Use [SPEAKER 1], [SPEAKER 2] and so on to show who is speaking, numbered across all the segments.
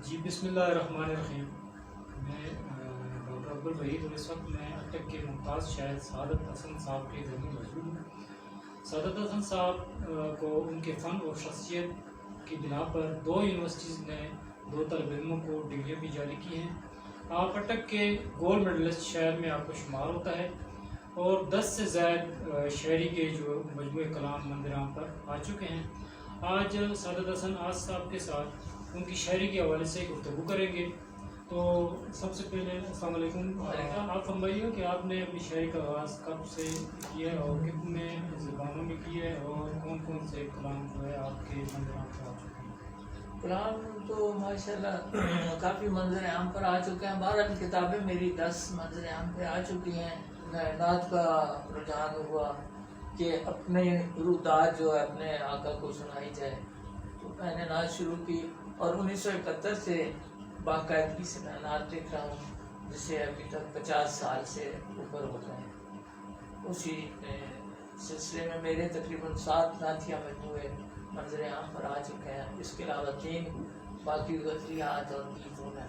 [SPEAKER 1] جی بسم اللہ الرحمن الرحیم. میں ڈاکٹر عبد الوحید اور اس وقت میں اٹک کے ممتاز شاعر سعادت حسن صاحب کے گھر میں موجود ہوں. سعادت حسن صاحب کو ان کے فن اور شخصیت کی بنا پر 2 یونیورسٹیز نے 2 طالب علموں کو ڈگریاں بھی جاری کی ہیں. آپ اٹک کے گولڈ میڈلسٹ شاعر میں آپ کو شمار ہوتا ہے اور 10 سے زائد شاعری کے جو مجموعہ کلام منظر عام پر آ چکے ہیں. آج سعادت حسن آج صاحب کے ساتھ ان کی شاعری کے حوالے سے گفتگو کریں گے. تو سب سے پہلے السلام علیکم. آپ فرمائیے کہ آپ نے اپنی شاعری کا آغاز کب سے کیا ہے اور کتنے زبانوں میں کی ہے اور کون کون سے کلام جو ہے آپ کے منظر عام پر آ چکے ہیں؟
[SPEAKER 2] کلام تو ماشاءاللہ کافی منظر عام پر آ چکے ہیں. 12 کتابیں میری 10 منظر عام پہ آ چکی ہیں. نعت کا رجحان ہوا کہ اپنے رودات جو ہے اپنے آقا کو سنائی جائے، تو میں نے نعت شروع کی اور 1971 سے باقاعدگی سے میں نعت لکھ رہا ہوں، جسے ابھی تک 50 سال سے اوپر ہو گئے ہیں. اسی سلسلے میں میرے تقریباً 7 نعتیہ مجموعے منظر عام پر آ چکے ہیں. اس کے علاوہ 3 باقی غزلیات اور گیتوں میں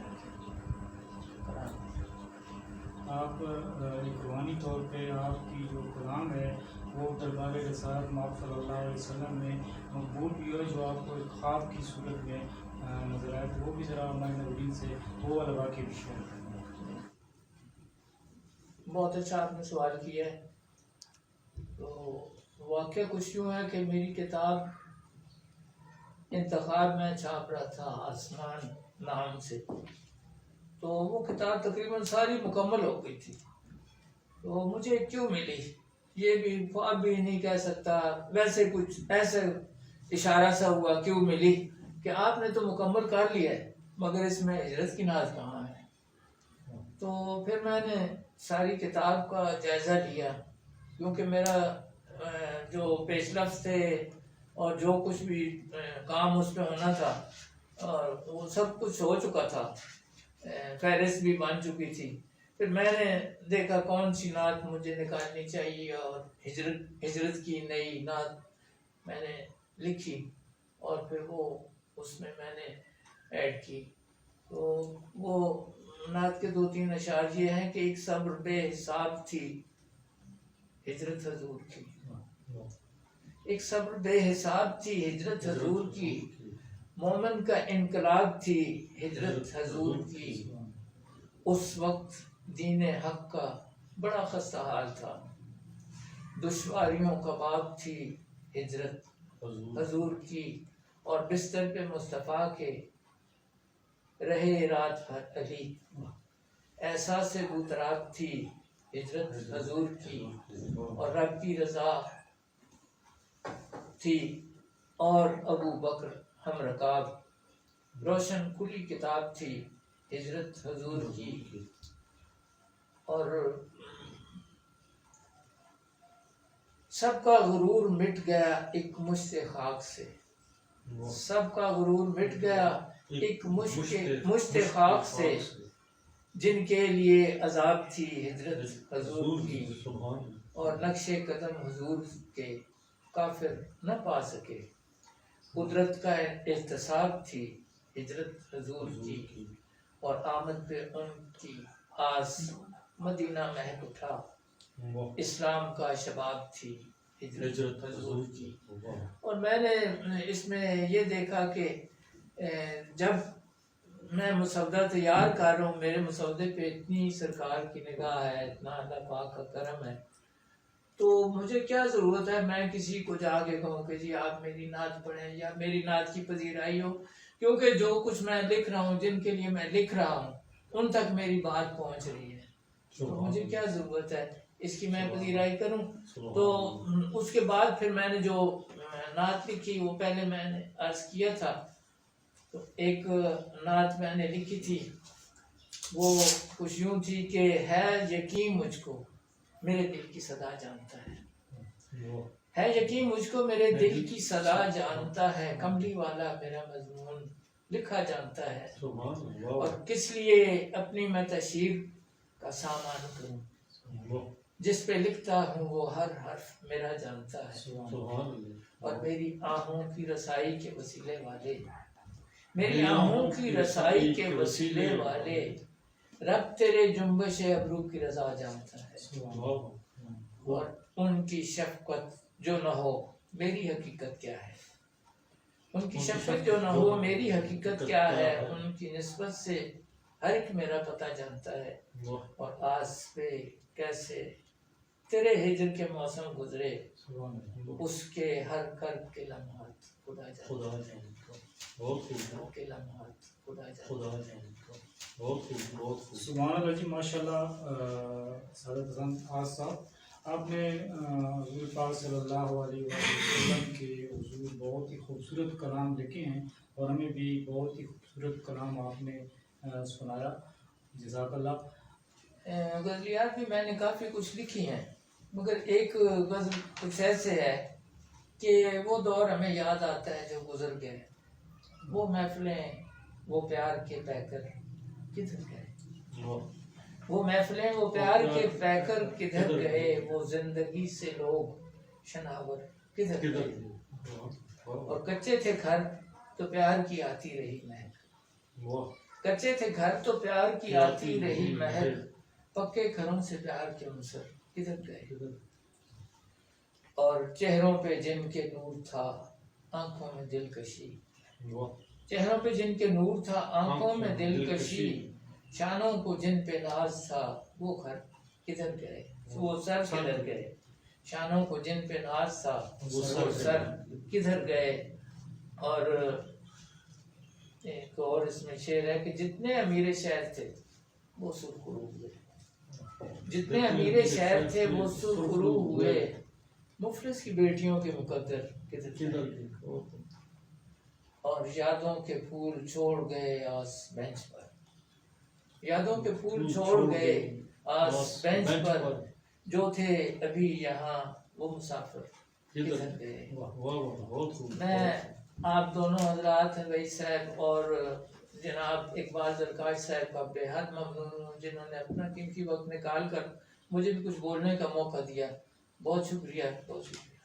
[SPEAKER 1] آپ ایک روحانی طور پہ آپ کی جو کلام ہے وہ دربار رسالت مآب صلی اللہ علیہ وسلم میں مقبول بھی ہو، جو آپ کو ایک خواب کی صورت میں نظر آئے، تو وہ بھی ذرا ہمارے ناظرین سے وہ والا واقعہ بھی شیئر کریں.
[SPEAKER 2] بہت اچھا آپ نے سوال کیا ہے. تو واقعہ کچھ یوں ہے کہ میری کتاب انتخاب میں چھاپ رہا تھا آسمان نام سے، تو وہ کتاب تقریباً ساری مکمل ہو گئی تھی. تو مجھے کیوں ملی یہ بھی خواب بھی نہیں کہہ سکتا، ویسے کچھ ایسے اشارہ سا ہوا کیوں ملی کہ آپ نے تو مکمل کر لیا ہے مگر اس میں ہجرت کی نعت کہاں ہے. تو پھر میں نے ساری کتاب کا جائزہ لیا، کیونکہ میرا جو پیش لفظ تھے اور جو کچھ بھی کام اس پہ ہونا تھا اور وہ سب کچھ ہو چکا تھا، فہرست بھی بن چکی تھی. پھر میں نے دیکھا کون سی نعت مجھے نکالنی چاہیے اور ہجرت کی نئی نعت میں نے لکھی اور پھر وہ اس میں نے ایڈ کی. تو وہ نعت کے 2-3 اشعار یہ ہیں کہ ایک صبر بے حساب تھی ہجرت حضور کی، ایک صبر بے حساب تھی ہجرت حضور کی، مومن کا انقلاب تھی ہجرت حضور کی. اس وقت دین حق کا بڑا خستہ حال تھا، دشواریوں کا باب تھی ہجرت حضور کی، اور بستر پہ مصطفیٰ کے رہے رات بھر علی، احساس بوتراب تھی ہجرت حضور کی، اور رب کی رضا تھی اور ابو بکر ہم رکاب، روشن کھلی کتاب تھی ہجرت حضور کی. اور سب کا غرور مٹ گیا ایک مشت خاک سے، سب کا غرور مٹ گیا ایک مشت خاک سے، جن کے لیے عذاب تھی ہجرت حضور کی، اور نقش قدم حضور کے کافر نہ پا سکے، قدرت کا احتساب تھی ہجرت حضور کی، اور آمد پہ ان کی آس مدینہ مہک اٹھا، اسلام کا شباب تھی ہجرت حضور کی. اور میں نے اس میں یہ دیکھا کہ جب میں مسودہ تیار کر رہا ہوں، میرے مسودے پہ اتنی سرکار کی نگاہ ہے، اتنا اللہ پاک کا کرم ہے، تو مجھے کیا ضرورت ہے میں کسی کو جا کے کہوں کہ جی آپ میری نعت پڑھیں یا میری نعت کی پذیرائی ہو، کیونکہ جو کچھ میں لکھ رہا ہوں، جن کے لیے میں لکھ رہا ہوں، ان تک میری بات پہنچ رہی ہے، تو مجھے کیا ضرورت ہے اس کی میں پذیرائی کروں. تو اس کے بعد پھر میں نے جو نعت لکھی وہ پہلے میں نے عرض کیا تھا، تو ایک نعت میں نے لکھی تھی وہ کچھ یوں تھی کہ ہے یقین مجھ کو میرے دل کی صدا جانتا ہے یقین مجھ کو میرے دل کی صدا جانتا ہے، کملی والا میرا مضمون لکھا جانتا ہے، اور کس لیے اپنی میں تشہیر کا سامان کروں، جس پہ لکھتا ہوں وہ ہر حرف میرا جانتا ہے، اور میری آہوں کی رسائی کے وسیلے والے میری آہوں کی رسائی کے وسیلے والے، رب تیرے جنبش ابرو کی رضا جانتا ہے، اور ان کی شفقت جو نہ ہو میری حقیقت کیا ہے، ان کی شفقت جو نہ ہو میری حقیقت کیا ہے، ان کی نسبت سے ہر ایک میرا پتہ جانتا ہے، اور آس پہ کیسے تیرے ہجر کے موسم گزرے، اس کے ہر کرب کے لمحات خدا جانتا کے لمحات خدا جانتا۔
[SPEAKER 1] سبحان اللہ جی، ماشاء اللہ سعادت حسن آج صاحب، آپ نے حضور پاک صلی اللہ علیہ وسلم کے حضور بہت ہی خوبصورت کلام لکھے ہیں، اور ہمیں بھی بہت ہی خوبصورت کلام آپ نے سنایا، جزاک اللہ۔
[SPEAKER 2] غزلیات بھی میں نے کافی کچھ لکھی ہیں، مگر ایک غزل کچھ ایسے ہے کہ وہ دور ہمیں یاد آتا ہے جو گزر گئے، وہ محفلیں، وہ پیار کے پیکر کدھر گئے، وہ محفلیں، وہ پیار کے پیکر کدھر گئے، وہ زندگی سے لوگ شناور کدھر گئے، اور کچے تھے گھر تو پیار کی آتی رہی مہک، کچے تھے گھر تو پیار کی آتی رہی مہک، پکے گھروں سے پیار کے عنصر کدھر گئے، اور چہروں پہ جن کے نور تھا آنکھوں میں دلکشی، چہروں پہ جن کے نور تھا آنکھوں میں دلکشی، شانوں کو جن پہ ناز تھا وہ گھر کدھر گئے، وہ سر کدھر گئے، شانوں کو جن پہ ناز تھا وہ سر کدھر گئے۔ اور ایک اور اس میں شعر ہے کہ جتنے امیر شہر تھے وہ سرخرو ہوئے، جتنے امیر شہر تھے وہ سرخرو ہوئے، مفلس کی بیٹیوں کے مقدر کدھر گئے، اور یادوں کے پھول چھوڑ گئے آس بینچ پر، یادوں کے پھول چھوڑ گئے آس بینچ پر، جو تھے ابھی یہاں وہ مسافر کدھر گئے۔ میں آپ دونوں حضرات وحید صاحب اور جناب اقبال زرکاش صاحب کا بے حد ممنون ہوں، جنہوں نے اپنا قیمتی وقت نکال کر مجھے بھی کچھ بولنے کا موقع دیا، بہت شکریہ، بہت شکریہ۔